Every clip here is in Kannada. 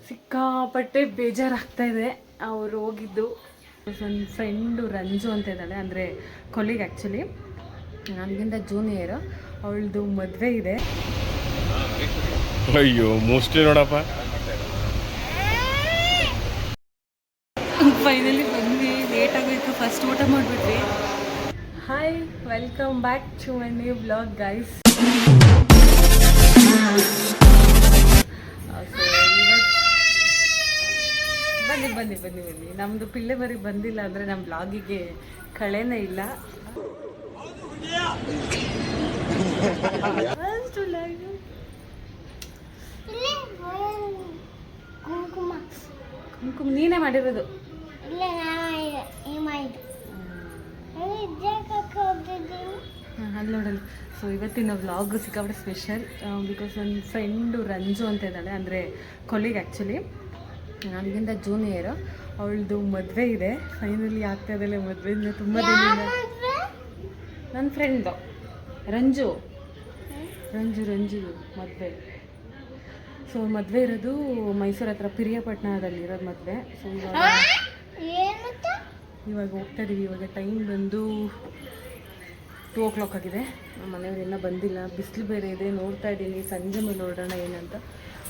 ಸಿಕ್ಕಾಪಟ್ಟೆ ಬೇಜಾರಾಗ್ತಾ ಇದೆ. ಅವರು ಹೋಗಿದ್ದು ನನ್ನ ಫ್ರೆಂಡು ರಂಜು ಅಂತ ಇದ್ದಾಳೆ, ಅಂದರೆ ಕೊಲೀಗ್ ಆ್ಯಕ್ಚುಲಿ, ನನಗಿಂತ ಜೂನಿಯರು. ಅವಳದು ಮದುವೆ ಇದೆ. ಅಯ್ಯೋ ಮೋಸ್ಟ್ಲಿ ನೋಡಪ್ಪ. ಫೈನಲಿ ಬಂದ್ವಿ, ಲೇಟ್ ಆಗೋಯ್ತು, ಫಸ್ಟ್ ಊಟ ಮಾಡಿಬಿಟ್ವಿ. Hi, welcome back to my new blog guys. ಬನ್ನಿ ಬನ್ನಿ ಬನ್ನಿ ಬನ್ನಿ. ನಮ್ಮದು ಪಿಳ್ಳೆ ಬರಿ ಬಂದಿಲ್ಲ ಅಂದರೆ ನಮ್ಮ ಬ್ಲಾಗಿಗೆ ಕಳೆನೇ ಇಲ್ಲ. ಕುಂಕುಮ ನೀನೇ ಮಾಡಿರೋದು? ಅಲ್ಲಿ ನೋಡಲ್ಲ. ಸೊ ಇವತ್ತಿನ ವ್ಲಾಗ್ ಸಿಕ್ಕಾಪಟ್ಟೆ ಸ್ಪೆಷಲ್, ಬಿಕಾಸ್ ನನ್ನ ಫ್ರೆಂಡು ರಂಜು ಅಂತ ಇದ್ದಾಳೆ, ಅಂದರೆ ಕೊಲೀಗ್ ಆ್ಯಕ್ಚುಲಿ, ನನಗಿಂತ ಜೂನಿಯರು. ಅವಳದು ಮದುವೆ ಇದೆ, ಫೈನಲಿ ಆಗ್ತಾ ಇದ್ದಾಳೆ ಮದುವೆಯಿಂದ ತುಂಬ ದಿನ. ನನ್ನ ಫ್ರೆಂಡು ರಂಜು ಮದುವೆ. ಸೊ ಮದುವೆ ಇರೋದು ಮೈಸೂರು ಹತ್ರ ಪಿರಿಯಾಪಟ್ಟಣದಲ್ಲಿ ಇರೋದು ಮದುವೆ. ಸೊ ಇವಾಗ ಹೋಗ್ತಾ ಇದ್ದೀವಿ. ಇವಾಗ ಟೈಮ್ ಬಂದು 2 o'clock ಆಗಿದೆ. ನಮ್ಮ ಮನೆಯವ್ರು ಇನ್ನೂ ಬಂದಿಲ್ಲ, ಬಿಸಿಲು ಬೇರೆ ಇದೆ. ನೋಡ್ತಾ ಇದ್ದೀನಿ ಸಂಜೆ ಮೇಲೆ ಹೊರಡೋಣ ಏನಂತ,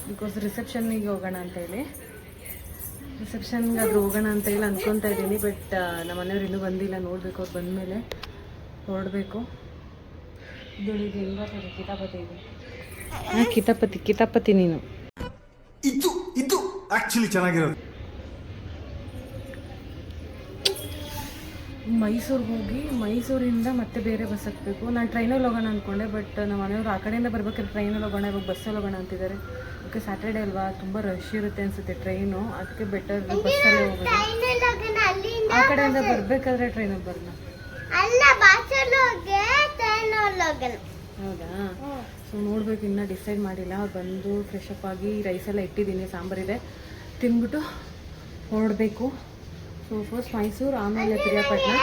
ಬಿಕಾಸ್ ರಿಸೆಪ್ಷನ್ನಿಗೆ ಹೋಗೋಣ ಅಂತ ಹೇಳಿ, ರಿಸೆಪ್ಷನ್ಗಾದ್ರೂ ಹೋಗೋಣ ಅಂತ ಹೇಳಿ ಅಂದ್ಕೊತಾ ಇದ್ದೀನಿ. ಬಟ್ ನಮ್ಮ ಮನೆಯವ್ರು ಇನ್ನೂ ಬಂದಿಲ್ಲ, ನೋಡಬೇಕು. ಅವ್ರು ಬಂದಮೇಲೆ ಹೊರಡಬೇಕು. ಇದು ಹೆಂಗೆ ಬರ್ತದೆ ಕಿತಾಪತಿ ಇದೆ. ಹಾಂ, ಕಿತಾಪತಿ ನೀನು. ಇದು ಆ್ಯಕ್ಚುಲಿ ಚೆನ್ನಾಗಿರೋದು. ಮೈಸೂರಿಗೆ ಹೋಗಿ ಮೈಸೂರಿಂದ ಮತ್ತೆ ಬೇರೆ ಬಸ್ ಹತ್ತಬೇಕು. ನಾನು ಟ್ರೈನಲ್ಲಿ ಹೋಗೋಣ ಅಂದ್ಕೊಂಡೆ, ಬಟ್ ನಮ್ಮ ಮನೆಯವರು ಆ ಕಡೆಯಿಂದ ಬರ್ಬೇಕಾದ್ರೆ ಟ್ರೈನಲ್ಲಿ ಹೋಗೋಣ, ಇವಾಗ ಬಸ್ಸಲ್ಲಿ ಹೋಗೋಣ ಅಂತಿದ್ದಾರೆ. ಓಕೆ, ಸ್ಯಾಟರ್ಡೇ ಅಲ್ವಾ, ತುಂಬ ರಶ್ ಇರುತ್ತೆ ಅನಿಸುತ್ತೆ ಟ್ರೈನು, ಅದಕ್ಕೆ ಬೆಟರ್ ಬಸ್ಸಲ್ಲೇ ಹೋಗೋದು. ಆ ಕಡೆಯಿಂದ ಬರಬೇಕಾದ್ರೆ ಟ್ರೈನಲ್ಲಿ ಬರೋಣ. ಹೌದಾ? ಸೊ ನೋಡಬೇಕು, ಇನ್ನೂ ಡಿಸೈಡ್ ಮಾಡಿಲ್ಲ. ಬಂದು ಫ್ರೆಶ್ ಅಪ್ ಆಗಿ ರೈಸೆಲ್ಲ ಇಟ್ಟಿದ್ದೀನಿ, ಸಾಂಬಾರಿದೆ, ತಿಂದ್ಬಿಟ್ಟು ಹೊರಡಬೇಕು. ಸೊ ಫಸ್ಟ್ ಮೈಸೂರು, ಆಮೇಲೆ ಪಿರಿಯಾಪಟ್ಟಣ.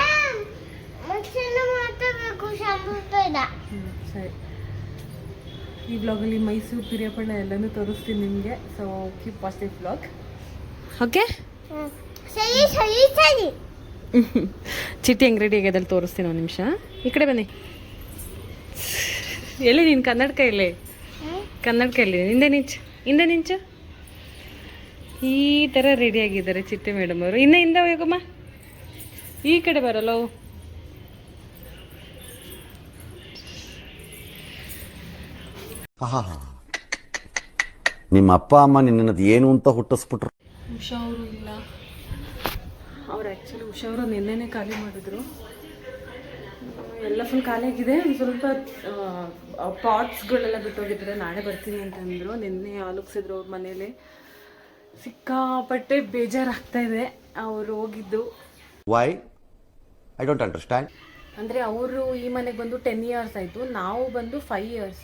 ಸರಿ, ಈ ಬ್ಲಾಗಲ್ಲಿ ಮೈಸೂರು, ಪಿರಿಯಾಪಟ್ಟಣ ಎಲ್ಲನೂ ತೋರಿಸ್ತೀನಿ ನಿಮಗೆ. So keep watching blog. Okay, ಚಿಟ್ಟಿ ಹೆಂಗೆ ರೆಡಿ ಆಗೋದಲ್ಲಿ ತೋರಿಸ್ತೀನಿ. ಒಂದು ನಿಮಿಷ ಈ ಕಡೆ ಬನ್ನಿ. ಎಲ್ಲಿ ನೀನು? ಕನ್ನಡಕ ಎಲ್ಲಿ? ಕನ್ನಡಕ ಎಲ್ಲಿ? ಹಿಂದೆ ನಿಂಚು. ಈ ಥರ ರೆಡಿ ಆಗಿದ್ದಾರೆ ಚಿಟ್ಟೆ ಮೇಡಮ್ ಅವರು. ಹಿಂದೆ ಹೋಗಮ್ಮ, ಈ ಕಡೆ ಬರಲ್ಲ. ನಿಮ್ಮ ಅಪ್ಪ ಅಮ್ಮ ನಿನ್ನದು ಏನು ಅಂತ ಹುಟ್ಟಿಸ್ಬಿಟ್ರು. ಉಷಾ ಅವರು ಇಲ್ಲ. ಅವ್ರು ಆ್ಯಕ್ಚುಲಿ ಉಷಾ ಅವರು ನಿನ್ನೆನೇ ಖಾಲಿ ಮಾಡಿದ್ರು. ಎಲ್ಲ ಫುಲ್ ಖಾಲಿ ಆಗಿದೆ. ಸ್ವಲ್ಪ ಪಾಟ್ಸ್ಗಳೆಲ್ಲ ಬಿಟ್ಟೋಗಿದ್ರೆ ನಾಳೆ ಬರ್ತೀನಿ ಅಂತಂದರು. ನಿನ್ನೆ ಆಲೋಚಿಸಿದ್ರು ಅವ್ರ ಮನೇಲಿ. ಸಿಕ್ಕಾಪಟ್ಟೆ ಬೇಜಾರಾಗ್ತಾ ಇದೆ ಅವರು ಹೋಗಿದ್ದು. ವೈ? I don't understand. ಅಂದರೆ ಅವರು ಈ ಮನೆಗೆ ಬಂದು 10 years ಆಯಿತು, ನಾವು ಬಂದು 5 years.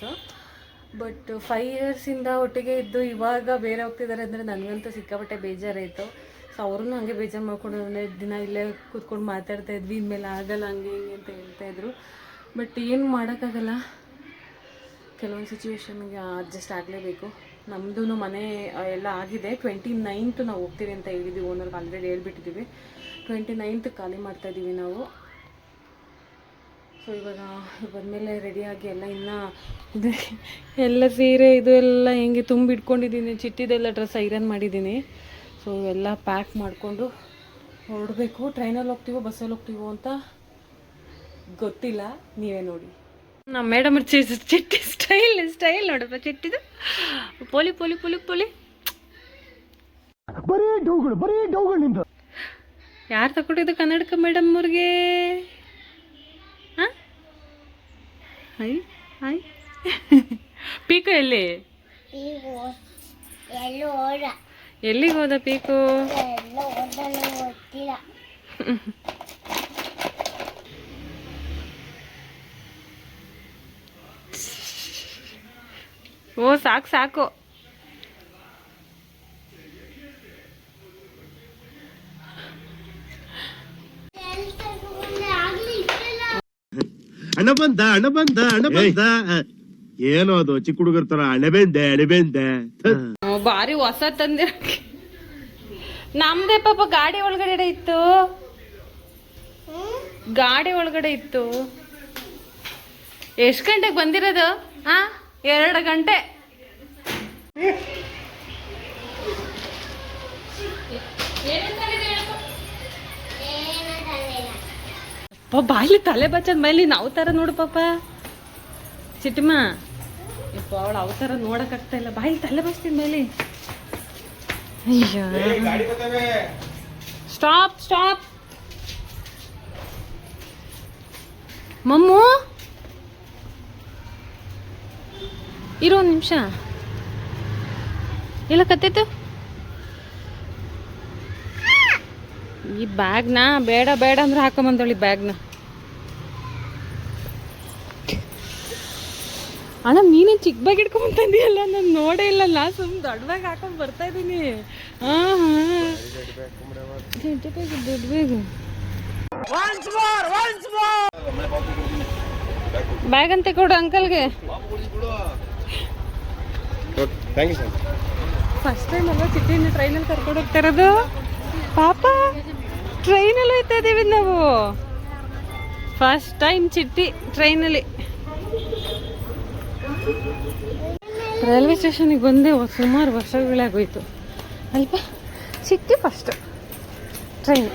ಬಟ್ 5 yearsಯಿಂದ ಒಟ್ಟಿಗೆ ಇದ್ದು ಇವಾಗ ಬೇರೆ ಹೋಗ್ತಿದ್ದಾರೆ ಅಂದರೆ ನನಗಂತೂ ಸಿಕ್ಕಾಪಟ್ಟೆ ಬೇಜಾರಾಯಿತು. ಸೊ ಅವ್ರನ್ನೂ ಹಂಗೆ ಬೇಜಾರು ಮಾಡ್ಕೊಂಡು ದಿನ ಇಲ್ಲೇ ಕೂತ್ಕೊಂಡು ಮಾತಾಡ್ತಾ ಇದ್ವಿ, ಇನ್ಮೇಲೆ ಆಗಲ್ಲ ಹಂಗೆ ಹಿಂಗೆ ಅಂತ ಹೇಳ್ತಾಯಿದ್ರು. ಬಟ್ ಏನು ಮಾಡೋಕ್ಕಾಗಲ್ಲ, ಕೆಲವೊಂದು ಸಿಚುವೇಶನ್ಗೆ ಅಡ್ಜಸ್ಟ್ ಆಗಲೇಬೇಕು. ನಮ್ಮದು ಮನೆ ಎಲ್ಲ ಆಗಿದೆ. 29th ನಾವು ಹೋಗ್ತೀವಿ ಅಂತ ಹೇಳಿದ್ವಿ, ಓನರ್ಗೆ ಆಲ್ರೆಡಿ ಹೇಳ್ಬಿಟ್ಟಿದ್ದೀವಿ. 29th ಖಾಲಿ ಮಾಡ್ತಾಯಿದ್ದೀವಿ ನಾವು. ಸೊ ಇವಾಗ ಬಂದಮೇಲೆ ರೆಡಿಯಾಗಿ ಎಲ್ಲ ಇನ್ನೂ ಎಲ್ಲ ಸೀರೆ ಇದು ಎಲ್ಲ ಹೆಂಗೆ ತುಂಬಿಟ್ಕೊಂಡಿದ್ದೀನಿ. ಚಿಟ್ಟಿದೆಲ್ಲ ಡ್ರೆಸ್ ಐರನ್ ಮಾಡಿದ್ದೀನಿ. ಸೊ ಎಲ್ಲ ಪ್ಯಾಕ್ ಮಾಡಿಕೊಂಡು ಹೊರಡಬೇಕು. ಟ್ರೈನಲ್ಲಿ ಹೋಗ್ತೀವೋ ಬಸ್ಸಲ್ಲಿ ಹೋಗ್ತೀವೋ ಅಂತ ಗೊತ್ತಿಲ್ಲ, ನೀವೇ ನೋಡಿ. ನಮ್ಮ ಮೇಡಮ್ ಚಿಟ್ಟಿ ಸ್ಟೈಲ್ ನೋಡಪ್ಪ, ಚಿಟ್ಟಿದು ಪೋಲಿ ಪೋಲಿ ಪೋಲಿ ಪೋಲಿ. ಬರೀ ಡೌಗಳು. ಯಾರು ತಗೊಂಡಿದ್ದು ಕನ್ನಡಕ ಮೇಡಮ್ ಅವ್ರಿಗೆ? ಹಾಂ, ಹಾಯ್. ಪೀಕು ಎಲ್ಲಿಗೆ ಹೋದ ಪೀಕು? ಓ ಸಾಕು. ಅಣ್ಣ ಬಂದ ಏನೋ ಅದು ಚಿಕ್ಕ ಹುಡುಗರ ತರ ಅಣೆಬೆಂದೆ ಬಾರಿ ಹೊಸ ತಂದೆ. ನಮ್ದೇ ಪಾಪ ಗಾಡಿ ಒಳಗಡೆ ಇತ್ತು, ಗಾಡಿ ಒಳಗಡೆ ಇತ್ತು. ಎಷ್ಟು ಗಂಟೆಗೆ ಬಂದಿರೋದು? 2 ಗಂಟೆ. ಬಾಯ್ಲಿ ತಲೆ ಬಚ್ಚದ ಮೇಲೆ ನಾವು ತರ ನೋಡು ಪಾಪ ಚಿಟ್ಟಮ್ಮ. ಯಪ್ಪ ಅವಳು ಅವತಾರ ನೋಡಕ್ ಆಗ್ತಾ ಇಲ್ಲ. ಬಾಯಿ ತಲೆ ಬಚ್ತಿದ ಮೇಲೆ. ಅಯ್ಯೋ ಸ್ಟಾಪ್ ಸ್ಟಾಪ್ ಮಮ್ಮು, ಇರೋ ಒಂದು ನಿಮಿಷ. ಎಲ್ಲ ಕತ್ತಿತ್ತು ಈ ಬ್ಯಾಗ್ನ. ಬೇಡ ಬೇಡ ಅಂದ್ರೆ ಹಾಕೊಂಬಂದವಳಿ ಬ್ಯಾಗ್ನ. ಅಣ್ಣ ನೀನೇ ಚಿಕ್ಕ ಬ್ಯಾಗ್ ಇಟ್ಕೊಂಬಂತಂದಿಯಲ್ಲ, ನಾನು ನೋಡೇ ಇಲ್ಲಲ್ಲ. ಸುಮ್ಮನೆ ದೊಡ್ಡ ಬ್ಯಾಗ್ ಹಾಕೊಂಡ್ ಬರ್ತಾ ಇದ್ದೀನಿ. ದೊಡ್ಡ ಬ್ಯಾಗ್ ಬ್ಯಾಗ್ ಅಂತ ಕೊಡು ಅಂಕಲ್ಗೆ. Thank you sir. First time ಅಲ್ವಾ ಚಿಟ್ಟಿನ ಟ್ರೈನಲ್ಲಿ ಕರ್ಕೊಂಡು ಹೋಗ್ತಾ ಇರೋದು. ಪಾಪ ಟ್ರೈನಲ್ಲಿ ಹೋಗ್ತಾ ಇದ್ದೀವಿ ನಾವು. ಫಸ್ಟ್ ಟೈಮ್ ಚಿಟ್ಟಿ ಟ್ರೈನಲ್ಲಿ. ರೈಲ್ವೆ ಸ್ಟೇಷನಿಗೆ ಬಂದೆ ಸುಮಾರು ವರ್ಷಗಳಾಗೋಯ್ತು ಅಲ್ಪ. ಚಿಟ್ಟಿ ಫಸ್ಟ್ ಟ್ರೈನ್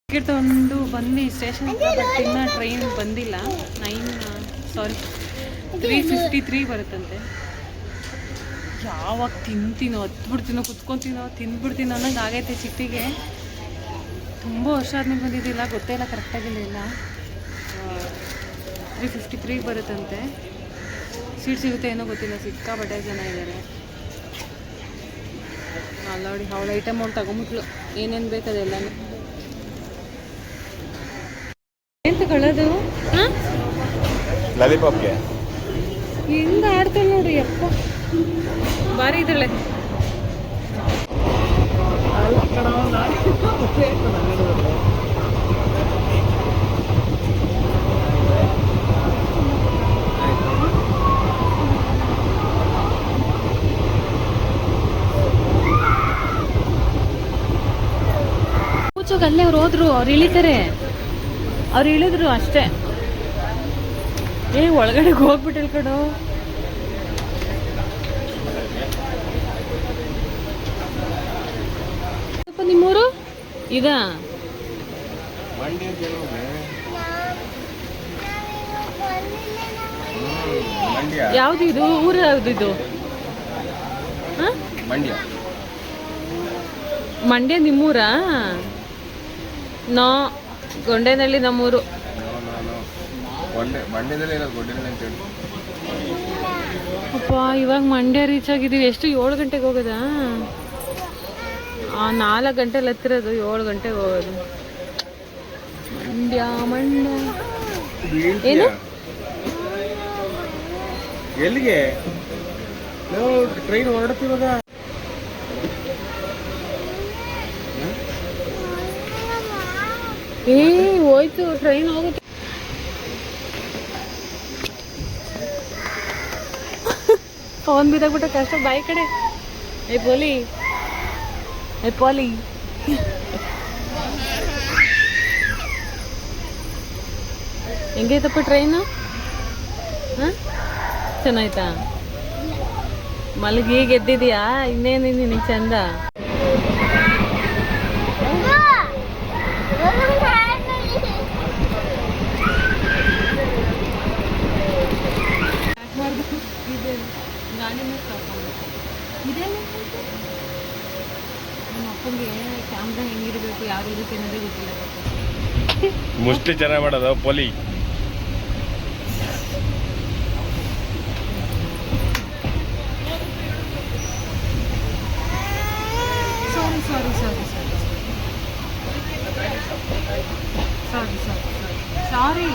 ಟಿಕೆಟ್ ತಗೊಂಡು ಬಂದು ಸ್ಟೇಷನ್ ಬಟ್ ಇನ್ನು ಟ್ರೈನ್ ಬಂದಿಲ್ಲ. 3:53 ಬರುತ್ತಂತೆ. ಯಾವಾಗ ತಿಂತೀನೋ ಹತ್ಬಿಡ್ತೀನೋ ಕುತ್ಕೊತೀನೋ ತಿಂದ್ಬಿಡ್ತೀನೋ ಅನ್ನೋಂಗೆ ಆಗೈತೆ ಚಿಟ್ಟಿಗೆ. ತುಂಬ ವರ್ಷ ಆದ್ಮೇಲೆ ಬಂದಿದ್ದಿಲ್ಲ, ಗೊತ್ತೇ ಇಲ್ಲ ಕರೆಕ್ಟಾಗಿಲ್ಲ. 3:53 ಬರುತ್ತಂತೆ. ಸೀಟ್ ಸಿಗುತ್ತೆ ಏನೋ ಗೊತ್ತಿಲ್ಲ, ಸಿಕ್ಕಾಪಟ್ಟೆ ಜನ ಇದ್ದಾರೆ. ನೋಡಿ ಅವಳ ಐಟಮ್ ಅವ್ಳು ತಗೊಂಬಿಟ್ಲು, ಏನೇನು ಬೇಕದೆಲ್ಲನೂ. ಏನು ತಗೊಳ್ಳೋದು? ಹಾಂ ಲಾಲಿಪಾಪ್ಗೆ ಹೆಂಗೆ ಆಡ್ತಾಳೆ ನೋಡಿ ಅಪ್ಪ, ಭಾರಿ ಇದ್ದಾಳೆ. ಕೂಚೋಗ ಅಲ್ಲೇ ಅವ್ರು ಹೋದ್ರು, ಅವ್ರು ಇಳಿತಾರೆ. ಅವ್ರು ಇಳಿದ್ರು ಅಷ್ಟೇ. ಒಳಗಡೆ ಹೋಗ್ಬಿಟ್ಟಿಲ್ ಕಡು. ನಿಮ್ಮೂರು ಇದಾ? ಯಾವ್ದು ಇದು ಊರು? ಯಾವ್ದು ಇದು? ಮಂಡ್ಯ ನಿಮ್ಮೂರಾ? ನೋ ಗೊಂಡೇನಹಳ್ಳಿ ನಮ್ಮೂರು. ಅಪ್ಪ ಇವಾಗ ಮಂಡ್ಯ ರೀಚ್ ಆಗಿದ್ದೀವಿ. ಎಷ್ಟು 7 ಗಂಟೆಗೆ ಹೋಗೋದಾ? 4 ಗಂಟೆಲಿ ಹತ್ತಿರೋದು, 7 ಗಂಟೆಗೆ ಹೋಗೋದು. ಮಂಡ್ಯ ಏನು ಎಲ್ಲಿಗೆ ಟ್ರೈನ್ ಹೊರಡ್ತೀವಾಗ? ಹೋಯ್ತು ಟ್ರೈನ್ ಹೋಗುತ್ತೆ. ಫೋನ್ ಬಿದ್ದಾಗ್ಬಿಟ್ಟ ಕಷ್ಟ. ಬಾಯಿ ಕಡೆ ಪೋಲಿ ಪೋಲಿ. ಹೆಂಗೈತಪ್ಪ ಟ್ರೈನು? ಹಾಂ ಚೆನ್ನಾಯ್ತಾ? ಮಲಗಿ ಗೆದ್ದಿದ್ಯಾ? ಇನ್ನೇನು ನಿನಗೆ ಚಂದ. ನಮ್ಮ ಅಪ್ಪಂಗೆ ಕ್ಯಾಮ್ರಾ ಹೆಂಗಿರಬೇಕು, ಯಾರು ಇದಕ್ಕೆ ಅನ್ನೋದೇ ಗೊತ್ತಿಲ್ಲ. ಮೋಸ್ಟ್ಲಿ ಚೆನ್ನಾಗಿ ಮಾಡೋದು ಪೊಲಿ. ಸಾರಿ ಸಾರಿ ಸಾರಿ ಸಾರಿ ಸಾರಿ ಸಾರಿ ಸಾರಿ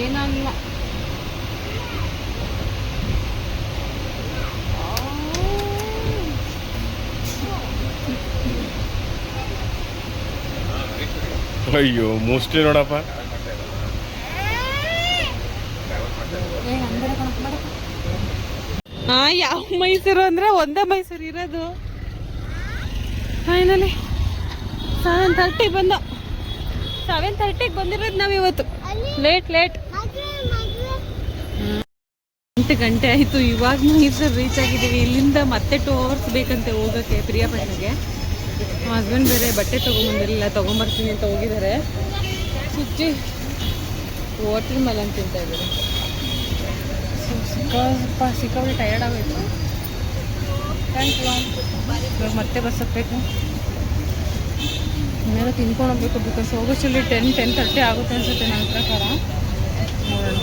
ಏನಾಗಿಲ್ಲ. ಅಯ್ಯೋ ಮೋಸ್ಟ್ಲಿ ನೋಡಪ್ಪ. ಏ ಅಂದರ ಕಣಕ್ಕೆ ಯಾವ ಮೈಸೂರು ಅಂದರೆ ಒಂದೇ ಮೈಸೂರು ಇರೋದು. ಫೈನಲಿ 7:30 ಬಂದ. 7:30 ಬಂದಿರೋದು ನಾವು ಇವತ್ತು. ಲೇಟ್ 8 ಗಂಟೆ ಆಯಿತು. ಇವಾಗ ಮೈಸೂರು ರೀಚ್ ಆಗಿದ್ದೀವಿ. ಇಲ್ಲಿಂದ ಮತ್ತೆ 2 hours ಬೇಕಂತೆ ಹೋಗೋಕ್ಕೆ ಪ್ರಿಯಾಪಟ್ಟಣಕ್ಕೆ. ಹಸ್ಬೆಂಡ್ ಬೇರೆ ಬಟ್ಟೆ ತೊಗೊಂಬಂದಿರಲಿಲ್ಲ, ತೊಗೊಂಬರ್ತೀನಿ ಅಂತ ಹೋಗಿದ್ದಾರೆ. ಸುಚ್ಚಿ ಹೋಟ್ಲ್ ಮೇಲೆ ಅಂತ ತಿಂತಾ ಇದ್ದಾರೆ. ಸಿಕ್ಕಾಬಳಿ ಟಯರ್ಡ್ ಆಗೋಯ್ತು. ಇವಾಗ ಮತ್ತೆ ಬಸ್ ಹತ್ತಬೇಕು. ಇನ್ನೇನೋ ತಿನ್ಕೊಂಡು ಹೋಗ್ಬೇಕು. ಬಿಕಾಸ್ ಹೋಗೋಷ್ಟಲ್ಲಿ 10:30 ಆಗುತ್ತೆ ಅನ್ಸುತ್ತೆ ನನ್ನ ಪ್ರಕಾರ. ನೋಡೋಣ.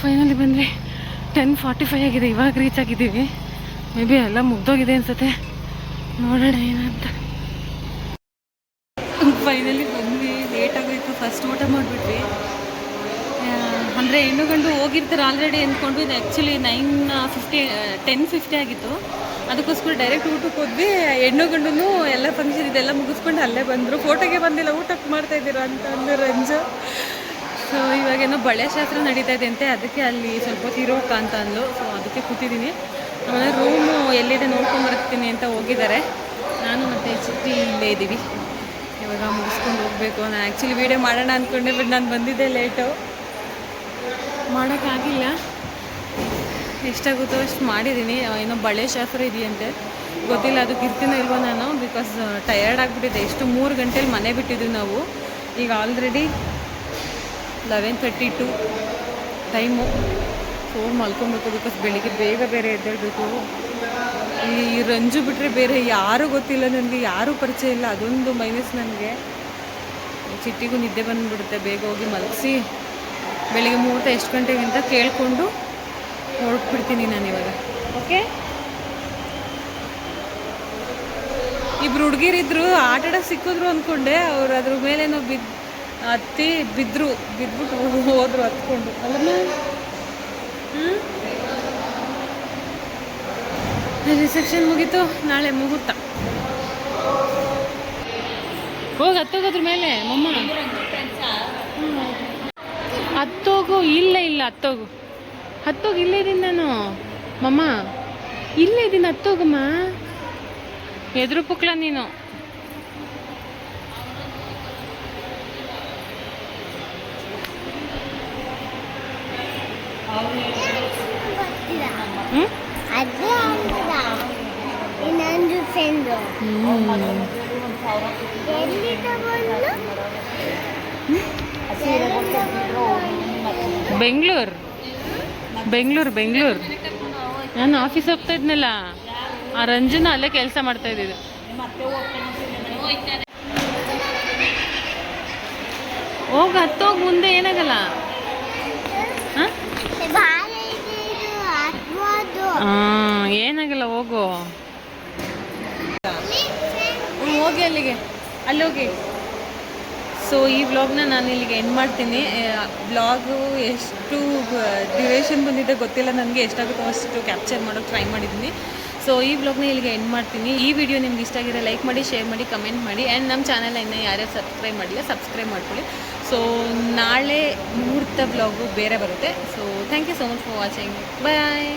ಫೈನಲಿ ಬಂದರೆ 10:45 ಆಗಿದೆ. ಇವಾಗ ರೀಚ್ ಆಗಿದ್ದೀವಿ. ಮೇ ಬಿ ಎಲ್ಲ ಮುಗ್ದೋಗಿದೆ ಅನ್ಸುತ್ತೆ. ನೋಡೋಣ ಏನಂತ. ಫೈನಲಿ ಬಂದ್ವಿ. ಲೇಟ್ ಆಗೋಯ್ತು. ಫಸ್ಟ್ ಊಟ ಮಾಡಿಬಿಟ್ವಿ. ಅಂದರೆ ಹೆಣ್ಣು ಗಂಡು ಹೋಗಿರ್ತಾರೆ ಆಲ್ರೆಡಿ ಅಂದ್ಕೊಂಡು. ಇದು ಆ್ಯಕ್ಚುಲಿ 10:50 ಆಗಿತ್ತು. ಅದಕ್ಕೋಸ್ಕರ ಡೈರೆಕ್ಟ್ ಊಟಕ್ಕೆ ಹೋದ್ವಿ. ಹೆಣ್ಣು ಗಂಡು ಎಲ್ಲ ಫಂಕ್ಷನ್ ಇದೆಲ್ಲ ಮುಗಿಸ್ಕೊಂಡು ಅಲ್ಲೇ ಬಂದರು. ಫೋಟೋಗೆ ಬಂದಿಲ್ಲ, ಊಟಕ್ಕೆ ಮಾಡ್ತಾಯಿದ್ದೀರಾ ಅಂತ ಅಂದು ರಂಜು. ಸೊ ಇವಾಗೇನೋ ಬಳೆ ಶಾಸ್ತ್ರ ನಡೀತಾ ಇದೆ ಅಂತೆ. ಅದಕ್ಕೆ ಅಲ್ಲಿ ಸ್ವಲ್ಪ ಹೊತ್ತು ಇರೋಕ ಅಂತ ಅಂದು. ಸೊ ಅದಕ್ಕೆ ಕೂತಿದ್ದೀನಿ. ಆಮೇಲೆ ರೂಮು ಎಲ್ಲಿದೆ ನೋಡ್ಕೊಂಬರ್ತೀನಿ ಅಂತ ಹೋಗಿದ್ದಾರೆ. ನಾನು ಮತ್ತು ಚಿಕ್ಕಿ ಇಲ್ಲೇ ಇದ್ದೀವಿ. ಇವಾಗ ಮುಗಿಸ್ಕೊಂಡು ಹೋಗಬೇಕು. ನಾನು ಆ್ಯಕ್ಚುಲಿ ವೀಡಿಯೋ ಮಾಡೋಣ ಅಂದ್ಕೊಂಡೆ, ಬಟ್ ನಾನು ಬಂದಿದ್ದೆ ಲೇಟು, ಮಾಡೋಕ್ಕಾಗಿಲ್ಲ. ಎಷ್ಟಾಗುತ್ತೋ ಅಷ್ಟು ಮಾಡಿದ್ದೀನಿ. ಏನೋ ಬಳೆ ಶಾಸ್ತ್ರ ಇದೆಯಂತೆ, ಗೊತ್ತಿಲ್ಲ ಅದಕ್ಕೆ ಇರ್ತೀನೋ ಇಲ್ವೋ ನಾನು. ಬಿಕಾಸ್ ಟಯರ್ಡ್ ಆಗಿಬಿಟ್ಟಿದೆ. ಎಷ್ಟು 3 ಗಂಟೆಲಿ ಮನೆ ಬಿಟ್ಟಿದ್ವಿ ನಾವು. ಈಗ ಆಲ್ರೆಡಿ 11:32 ಟೈಮು. ಮಲ್ಕೊಬೇಕು. ಬಿಕಾಸ್ ಬೆಳಿಗ್ಗೆ ಬೇಗ ಬೇರೆ ಎದ್ದೇಳಬೇಕು. ಈ ರಂಜು ಬಿಟ್ಟರೆ ಬೇರೆ ಯಾರೂ ಗೊತ್ತಿಲ್ಲ ನನಗೆ, ಯಾರೂ ಪರಿಚಯ ಇಲ್ಲ. ಅದೊಂದು ಮೈನಸ್ ನನಗೆ. ಚಿಟ್ಟಿಗೂ ನಿದ್ದೆ ಬಂದುಬಿಡುತ್ತೆ. ಬೇಗ ಹೋಗಿ ಮಲಗಿಸಿ ಬೆಳಿಗ್ಗೆ ಮುಹೂರ್ತ ಎಷ್ಟು ಗಂಟೆಗೆ ಅಂತ ಕೇಳಿಕೊಂಡು ಹೊರಟ್ಬಿಡ್ತೀನಿ ನಾನು ಇವಾಗ. ಓಕೆ. ಇಬ್ಬರು ಹುಡುಗಿರಿದ್ರು ಆಟಾಡೋಕೆ ಸಿಕ್ಕಿದ್ರು ಅಂದ್ಕೊಂಡೆ. ಅವ್ರು ಅದ್ರ ಮೇಲೇನೋ ಬಿದ್ಬಿಟ್ಟು ಹೋದ್ರು ಹತ್ಕೊಂಡು. ಅಲ್ಲಮ್ಮ ರಿಸೆಪ್ಷನ್ ಮುಗೀತು. ನಾಳೆ ಮುಹೂರ್ತ. ಹೋಗಿ ಹತ್ತೋಗೋದ್ರ ಮೇಲೆ ಮಮ್ಮ. ಹತ್ತೋಗು. ಇಲ್ಲ ಹತ್ತೋಗು. ಇಲ್ಲೇ ಇದ್ದೀನಿ ನಾನು ಮಮ್ಮ. ಇಲ್ಲೇ ಇದ್ದೀನಿ, ಹತ್ತೋಗಮ್ಮ. ಎದುರು ಪುಕ್ಲ ನೀನು. ಬೆಂಗಳೂರು. ನಾನು ಆಫೀಸ್ ಹೋಗ್ತಾ ಇದ್ನಲ್ಲ, ಆ ರಂಜನ ಅಲ್ಲೇ ಕೆಲಸ ಮಾಡ್ತಾ ಇದ್ದಿದ್ದು. ಹೋಗಿ ಹತ್ತೋಗಿ ಮುಂದೆ ಏನಾಗಲ್ಲ. ಏನಾಗಲ್ಲ, ಹೋಗು. ಹೋಗಿ ಅಲ್ಲಿ ಹೋಗಿ. ಸೊ ಈ ವ್ಲಾಗ್ನ ನಾನು ಇಲ್ಲಿಗೆ ಎಂಡ್ ಮಾಡ್ತೀನಿ. ವ್ಲಾಗು ಎಷ್ಟು ಡ್ಯೂರೇಷನ್ ಬಂದಿದೆ ಗೊತ್ತಿಲ್ಲ ನನಗೆ. ಎಷ್ಟಾಗುತ್ತೋ ಅಷ್ಟು ಕ್ಯಾಪ್ಚರ್ ಮಾಡೋಕ್ಕೆ ಟ್ರೈ ಮಾಡಿದ್ದೀನಿ. ಸೊ ಈ ವ್ಲಾಗ್ನ ಇಲ್ಲಿಗೆ ಎಂಡ್ ಮಾಡ್ತೀನಿ. ಈ ವಿಡಿಯೋ ನಿಮ್ಗೆ ಇಷ್ಟ ಆಗಿರೋ ಲೈಕ್ ಮಾಡಿ, ಶೇರ್ ಮಾಡಿ, ಕಮೆಂಟ್ ಮಾಡಿ. ಆ್ಯಂಡ್ ನಮ್ಮ ಚಾನಲ್ ಇನ್ನೂ ಯಾರ್ಯಾರು ಸಬ್ಸ್ಕ್ರೈಬ್ ಮಾಡಿಲ್ಲ ಸಬ್ಸ್ಕ್ರೈಬ್ ಮಾಡ್ಕೊಳ್ಳಿ. ಸೊ ನಾಳೆ ಮುಹೂರ್ತ ವ್ಲಾಗು ಬೇರೆ ಬರುತ್ತೆ. So thank you so much for watching. Bye.